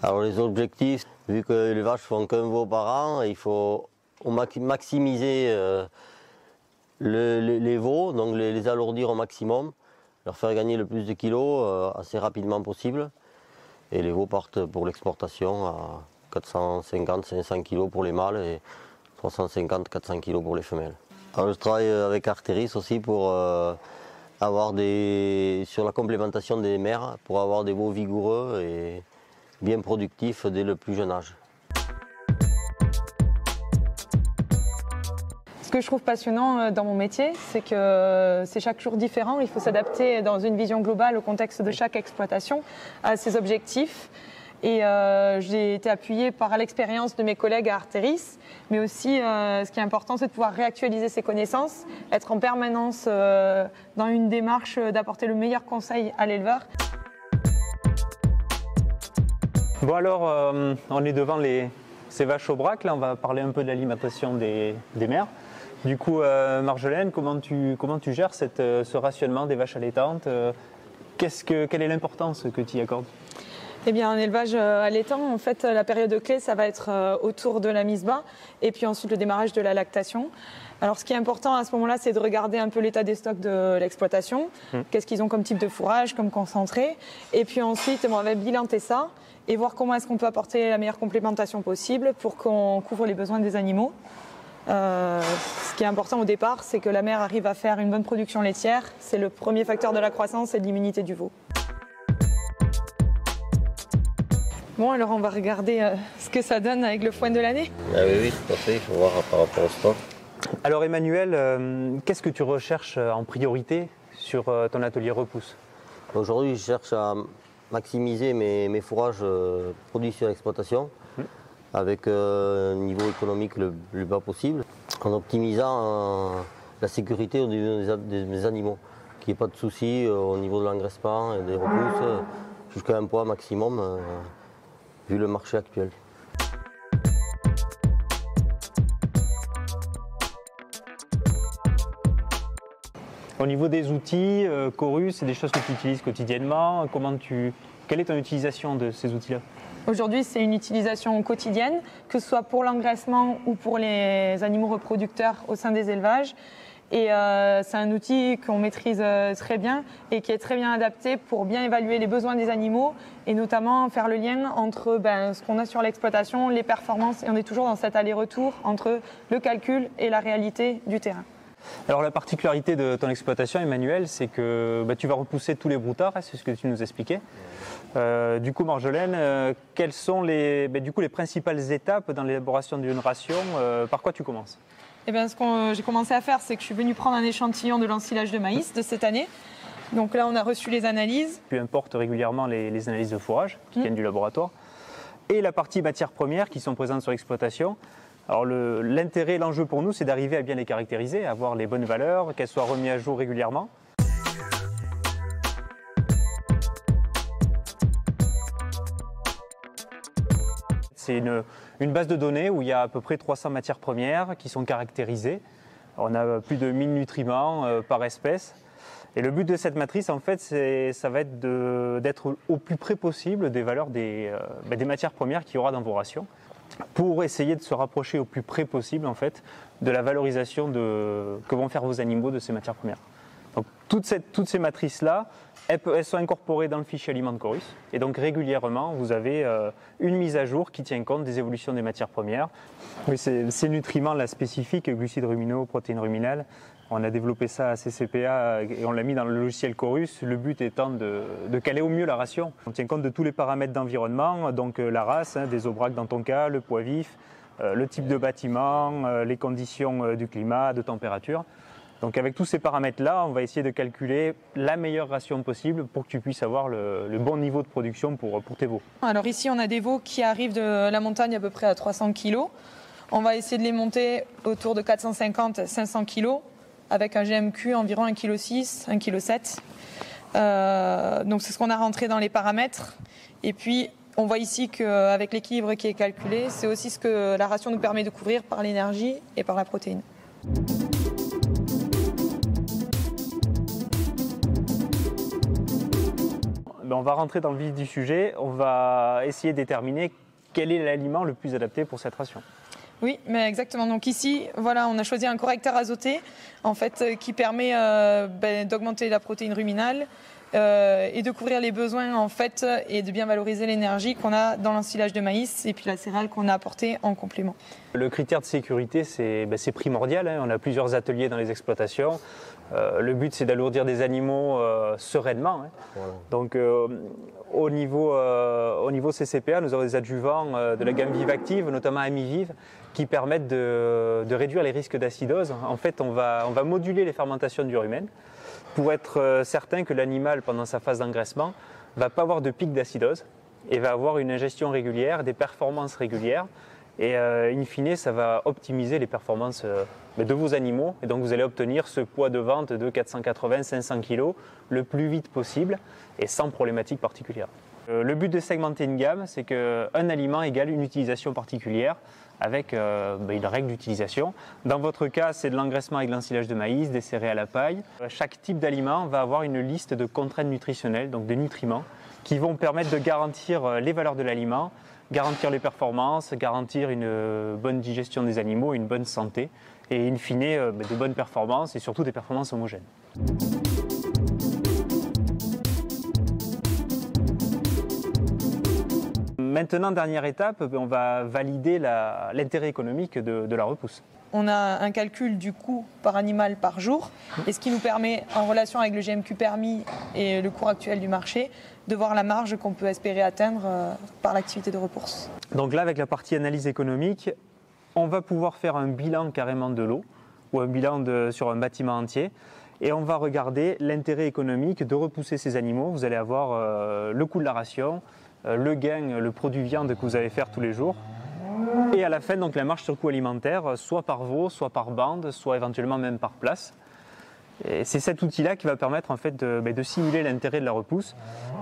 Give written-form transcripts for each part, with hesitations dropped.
Alors les objectifs, vu que les vaches font qu'un veau par an, il faut maximiser les veaux, donc les alourdir au maximum, leur faire gagner le plus de kilos assez rapidement possible. Et les veaux partent pour l'exportation à 450-500 kg pour les mâles et 350-400 kg pour les femelles. Alors, je travaille avec Arteris aussi pour sur la complémentation des mères, pour avoir des veaux vigoureux et bien productifs dès le plus jeune âge. Ce que je trouve passionnant dans mon métier, c'est que c'est chaque jour différent. Il faut s'adapter dans une vision globale au contexte de chaque exploitation, à ses objectifs. Et j'ai été appuyée par l'expérience de mes collègues à Arteris, mais aussi ce qui est important, c'est de pouvoir réactualiser ses connaissances, être en permanence dans une démarche d'apporter le meilleur conseil à l'éleveur. Bon alors, on est devant ces vaches au braque, là on va parler un peu de l'alimentation des mères. Du coup, Marjolaine, comment tu gères ce rationnement des vaches allaitantes? Quelle est l'importance que tu y accordes? Eh bien, en élevage allaitant, en fait, la période clé, ça va être autour de la mise bas et puis ensuite le démarrage de la lactation. Alors, ce qui est important à ce moment-là, c'est de regarder un peu l'état des stocks de l'exploitation. Qu'est-ce qu'ils ont comme type de fourrage, comme concentré. Et puis ensuite, on va bilanter ça et voir comment est-ce qu'on peut apporter la meilleure complémentation possible pour qu'on couvre les besoins des animaux. Ce qui est important au départ, c'est que la mère arrive à faire une bonne production laitière. C'est le premier facteur de la croissance et de l'immunité du veau. Bon, alors on va regarder ce que ça donne avec le foin de l'année. Ah oui, tout à fait, il faut voir par rapport au stock. Alors Emmanuel, qu'est-ce que tu recherches en priorité sur ton atelier repousse? Aujourd'hui, je cherche à maximiser mes fourrages produits sur l'exploitation avec un niveau économique le plus bas possible, en optimisant la sécurité au niveau des animaux, qu'il n'y ait pas de soucis au niveau de l'engraissement et des repousses, jusqu'à un poids maximum. Vu le marché actuel. Au niveau des outils, Chorus, c'est des choses que tu utilises quotidiennement. Quelle est ton utilisation de ces outils-là? Aujourd'hui, c'est une utilisation quotidienne, que ce soit pour l'engraissement ou pour les animaux reproducteurs au sein des élevages. Et c'est un outil qu'on maîtrise très bien et qui est très bien adapté pour bien évaluer les besoins des animaux et notamment faire le lien entre ce qu'on a sur l'exploitation, les performances, et on est toujours dans cet aller-retour entre le calcul et la réalité du terrain. Alors la particularité de ton exploitation, Emmanuel, c'est que tu vas repousser tous les broutards, c'est ce que tu nous expliquais. Du coup, Marjolaine, quelles sont les principales étapes dans l'élaboration d'une ration? Par quoi tu commences? Eh bien, ce que j'ai commencé à faire, c'est que je suis venue prendre un échantillon de l'ensilage de maïs de cette année. Donc là, on a reçu les analyses. Tu importes régulièrement les analyses de fourrage qui viennent du laboratoire et la partie matières premières qui sont présentes sur l'exploitation. Alors l'intérêt et l'enjeu pour nous, c'est d'arriver à bien les caractériser, à avoir les bonnes valeurs, qu'elles soient remises à jour régulièrement. C'est une base de données où il y a à peu près 300 matières premières qui sont caractérisées. On a plus de 1000 nutriments par espèce. Et le but de cette matrice, en fait, ça va être d'être au plus près possible des valeurs des matières premières qu'il y aura dans vos rations, pour essayer de se rapprocher au plus près possible, en fait, de la valorisation que vont faire vos animaux de ces matières premières. Donc, toutes ces matrices-là, elles sont incorporées dans le fichier aliment de Chorus. Et donc régulièrement, vous avez une mise à jour qui tient compte des évolutions des matières premières. Oui, ces nutriments-là spécifiques, glucides ruminaux, protéines ruminales, on a développé ça à CCPA et on l'a mis dans le logiciel Chorus, le but étant de caler au mieux la ration. On tient compte de tous les paramètres d'environnement, donc la race, des aubracs dans ton cas, le poids vif, le type de bâtiment, les conditions du climat, de température. Donc avec tous ces paramètres-là, on va essayer de calculer la meilleure ration possible pour que tu puisses avoir le bon niveau de production pour tes veaux. Alors ici, on a des veaux qui arrivent de la montagne à peu près à 300 kg. On va essayer de les monter autour de 450-500 kg avec un GMQ environ 1,6 kg, 1,7 kg. Donc c'est ce qu'on a rentré dans les paramètres. Et puis on voit ici qu'avec l'équilibre qui est calculé, c'est aussi ce que la ration nous permet de couvrir par l'énergie et par la protéine. On va rentrer dans le vif du sujet. On va essayer de déterminer quel est l'aliment le plus adapté pour cette ration. Oui, mais exactement. Donc ici, voilà, on a choisi un correcteur azoté, en fait, qui permet d'augmenter la protéine ruminale et de couvrir les besoins, en fait, et de bien valoriser l'énergie qu'on a dans l'ensilage de maïs et puis la céréale qu'on a apportée en complément. Le critère de sécurité, c'est primordial. Hein. On a plusieurs ateliers dans les exploitations. Le but, c'est d'alourdir des animaux sereinement. Hein. Voilà. Donc, au niveau CCPA, nous avons des adjuvants de la gamme Vivactive, notamment Amivive, qui permettent de réduire les risques d'acidose. En fait, on va moduler les fermentations du rumen pour être certain que l'animal, pendant sa phase d'engraissement, ne va pas avoir de pic d'acidose et va avoir une ingestion régulière, des performances régulières. Et in fine, ça va optimiser les performances de vos animaux. Et donc, vous allez obtenir ce poids de vente de 480-500 kg le plus vite possible et sans problématique particulière. Le but de segmenter une gamme, c'est qu'un aliment égale une utilisation particulière avec une règle d'utilisation. Dans votre cas, c'est de l'engraissement avec l'ensilage de maïs, des céréales à paille. Chaque type d'aliment va avoir une liste de contraintes nutritionnelles, donc de nutriments, qui vont permettre de garantir les valeurs de l'aliment, garantir les performances, garantir une bonne digestion des animaux, une bonne santé et in fine de bonnes performances et surtout des performances homogènes. Maintenant, dernière étape, on va valider l'intérêt économique de la repousse. On a un calcul du coût par animal par jour, et ce qui nous permet, en relation avec le GMQ permis et le cours actuel du marché, de voir la marge qu'on peut espérer atteindre par l'activité de repousse. Donc là, avec la partie analyse économique, on va pouvoir faire un bilan carrément de l'eau, ou un bilan sur un bâtiment entier, et on va regarder l'intérêt économique de repousser ces animaux. Vous allez avoir le coût de la ration, le gain, le produit viande que vous allez faire tous les jours. Et à la fin, donc, la marge sur coût alimentaire, soit par veau, soit par bande, soit éventuellement même par place. Et c'est cet outil-là qui va permettre en fait de simuler l'intérêt de la repousse.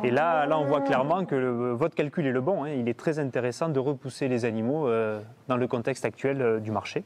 Et là on voit clairement que votre calcul est le bon. Hein. Il est très intéressant de repousser les animaux dans le contexte actuel du marché.